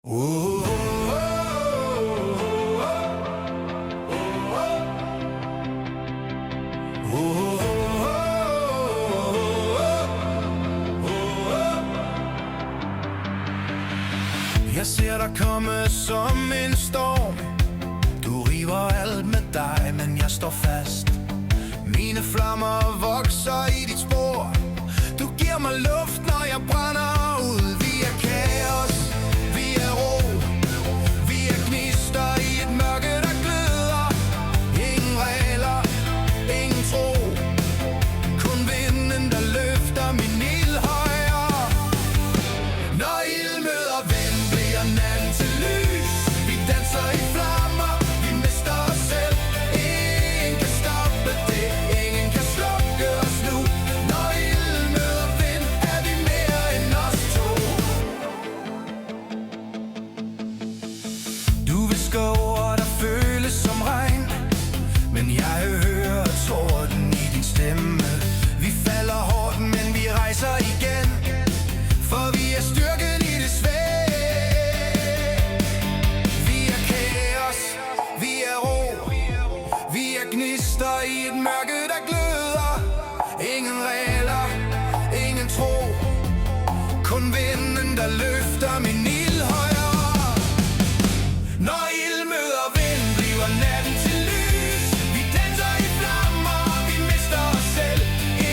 Jeg ser dig komme som en storm. Du river alt med dig, men jeg står fast. Mine flammer vokser i dit spor. Du giver mig luft, når jeg brænder ud. Vi er kaos, vi er ro. Vi er gnister i et mørke, der gløder. Ingen regler, ingen tro. Kun vinden, der løfter min ild højere. Når ild møder vind, bliver natten til lys. Vi danser i flammer, vi mister os selv. Ingen kan stoppe det, ingen kan slukke os nu. Når ild møder vind, er vi mere end os to. Du visker ord, der føles som regn, men jeg hører torden i din stemme. Vi falder hårdt, men vi rejser igen, for vi er styrken i det svage. Vi er kaos, vi er ro. Vi er gnister i et mørke, der gløder. Ingen regler, ingen tro. Kun vinden, der løfter min ild højere. Når ild møder vind, bliver natten til lys. Vi danser i flammer, vi mister os selv.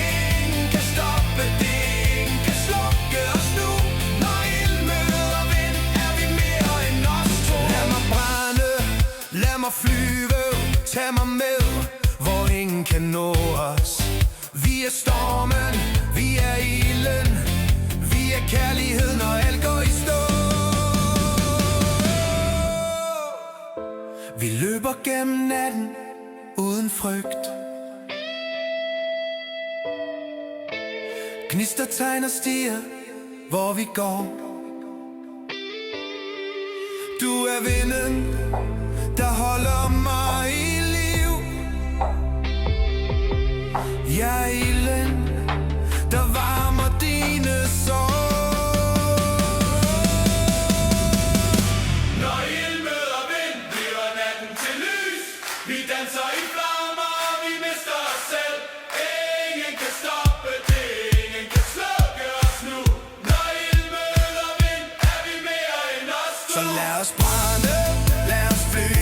Ingen kan stoppe det, ingen kan slukke os nu. Når ild møder vind, er vi mere end os to. Lad mig brænde, lad mig flyve, tag mig med, hvor ingen kan nå os. Vi er stormen, vi er ilden. Vi er kærlighed, når alt går i stå. Vi løber gennem natten uden frygt. Gnister tegner stier, hvor vi går. Du er vinden, der holder mig i liv. Jeg er ilden, der varmer dine sår. Når ild møder vind, bliver natten til lys. Vi danser i flammer, vi mister os selv. Ingen kan stoppe det, ingen kan slukke os nu. Når ild møder vind, er vi mere end os to. Så lad os brænde, lad os flyve.